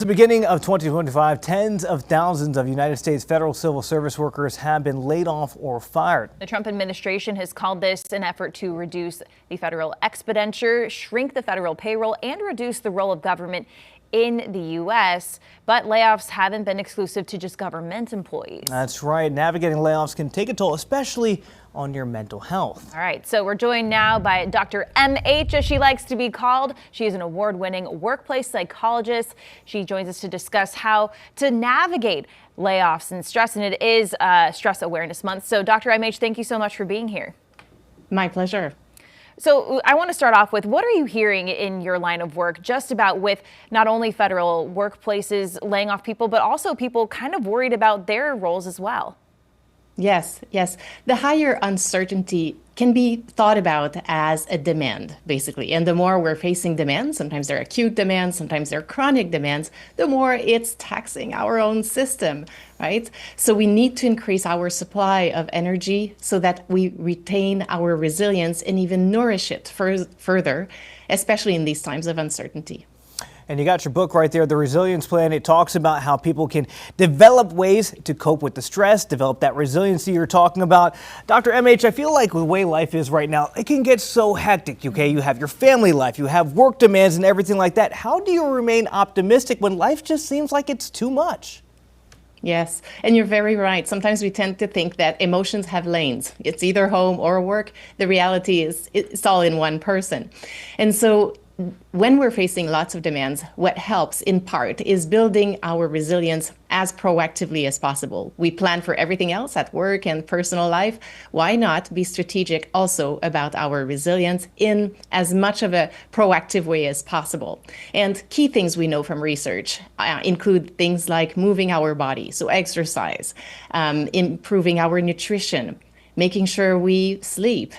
At the beginning of 2025, tens of thousands of United States federal civil service workers have been laid off or fired. The Trump administration has called this an effort to reduce the federal expenditure, shrink the federal payroll, and reduce the role of government in the U.S., but layoffs haven't been exclusive to just government employees. That's right. Navigating layoffs can take a toll, especially on your mental health. All right, so we're joined now by Dr. M.H., as she likes to be called. She is an award-winning workplace psychologist. She joins us to discuss how to navigate layoffs and stress, and it is Stress Awareness Month. So, Dr. M.H., thank you so much for being here. My pleasure. So I want to start off with, what are you hearing in your line of work just about with not only federal workplaces laying off people, but also people kind of worried about their roles as well? Yes. The higher uncertainty can be thought about as a demand, basically. And the more we're facing demands, sometimes they're acute demands, sometimes they're chronic demands, the more it's taxing our own system, right? So we need to increase our supply of energy so that we retain our resilience and even nourish it further, especially in these times of uncertainty. And you got your book right there, The Resilience Plan. It talks about how people can develop ways to cope with the stress, develop that resiliency you're talking about. Dr. M.H., I feel like the way life is right now, it can get so hectic, okay? You have your family life, you have work demands and everything like that. How do you remain optimistic when life just seems like it's too much? Yes, and you're very right. Sometimes we tend to think that emotions have lanes. It's either home or work. The reality is it's all in one person. And so when we're facing lots of demands, what helps in part is building our resilience as proactively as possible. We plan for everything else at work and personal life. Why not be strategic also about our resilience in as much of a proactive way as possible? And key things we know from research include things like moving our body, so exercise, improving our nutrition, making sure we sleep,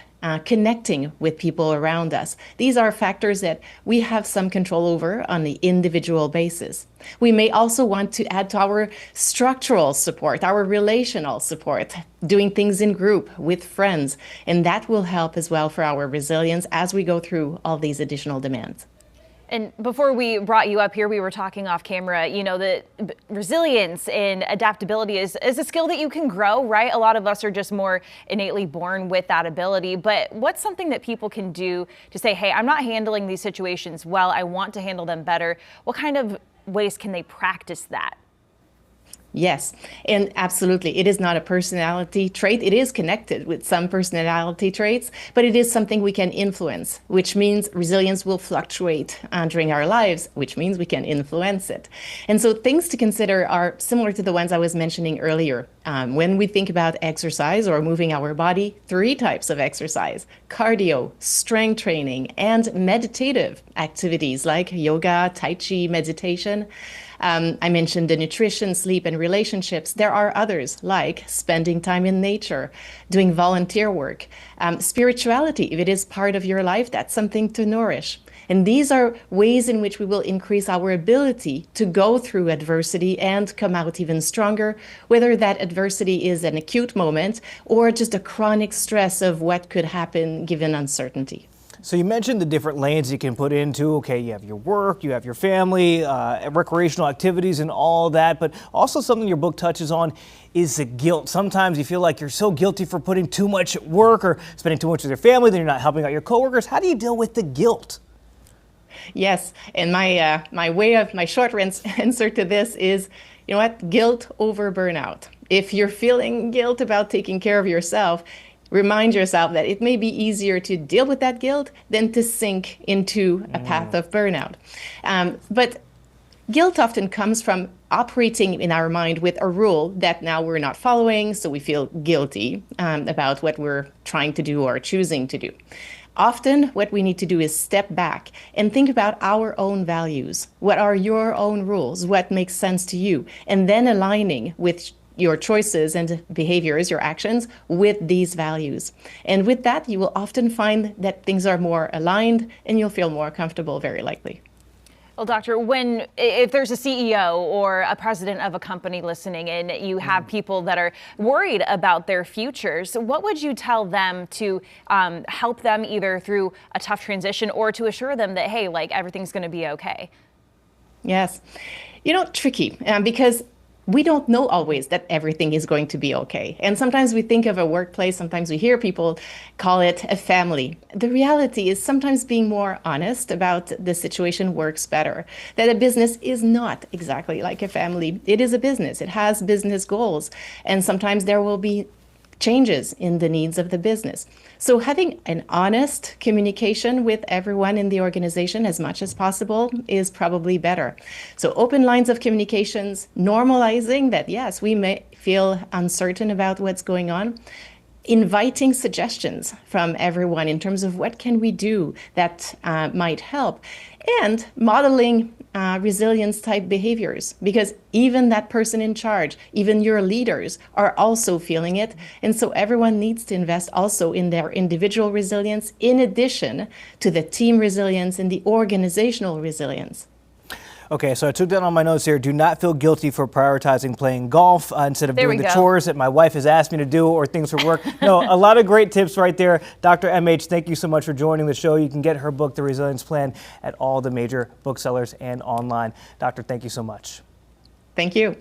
connecting with people around us. These are factors that we have some control over on the individual basis. We may also want to add to our structural support, our relational support, doing things in group with friends, and that will help as well for our resilience as we go through all these additional demands. And before we brought you up here, we were talking off camera, you know, that resilience and adaptability is a skill that you can grow, right? A lot of us are just more innately born with that ability. But what's something that people can do to say, hey, I'm not handling these situations well, I want to handle them better? What kind of ways can they practice that? Yes, and absolutely. It is not a personality trait. It is connected with some personality traits, but it is something we can influence, which means resilience will fluctuate during our lives, which means we can influence it. And so things to consider are similar to the ones I was mentioning earlier. When we think about exercise or moving our body, 3 types of exercise: cardio, strength training, and meditative activities like yoga, tai chi, meditation. I mentioned the nutrition, sleep, and relationships. There are others, like spending time in nature, doing volunteer work, spirituality. If it is part of your life, that's something to nourish. And these are ways in which we will increase our ability to go through adversity and come out even stronger, whether that adversity is an acute moment or just a chronic stress of what could happen given uncertainty. So you mentioned the different lanes you can put into, okay, you have your work, you have your family, recreational activities and all that, but also something your book touches on is the guilt. Sometimes you feel like you're so guilty for putting too much at work or spending too much with your family, then you're not helping out your coworkers. How do you deal with the guilt? Yes, and my short answer to this is, you know what, guilt over burnout. If you're feeling guilt about taking care of yourself, remind yourself that it may be easier to deal with that guilt than to sink into a path of burnout. But guilt often comes from operating in our mind with a rule that now we're not following, so we feel guilty about what we're trying to do or choosing to do. Often what we need to do is step back and think about our own values. What are your own rules? What makes sense to you? And then aligning with your choices and behaviors, your actions, with these values. And with that, you will often find that things are more aligned and you'll feel more comfortable, very likely. Well, doctor, if there's a CEO or a president of a company listening and you have people that are worried about their futures, what would you tell them to help them either through a tough transition or to assure them that, hey, like everything's going to be okay? Yes. Tricky because we don't know always that everything is going to be okay. And sometimes we think of a workplace, sometimes we hear people call it a family. The reality is sometimes being more honest about the situation works better. That a business is not exactly like a family. It is a business. It has business goals. And sometimes there will be changes in the needs of the business. So having an honest communication with everyone in the organization as much as possible is probably better. So open lines of communications, normalizing that, yes, we may feel uncertain about what's going on, inviting suggestions from everyone in terms of what can we do that might help, and modeling resilience type behaviors, because even that person in charge, even your leaders are also feeling it. And so everyone needs to invest also in their individual resilience in addition to the team resilience and the organizational resilience. Okay, so I took down on my notes here. Do not feel guilty for prioritizing playing golf instead of doing the chores that my wife has asked me to do or things for work. No, a lot of great tips right there. Dr. MH, thank you so much for joining the show. You can get her book, The Resilience Plan, at all the major booksellers and online. Doctor, thank you so much. Thank you.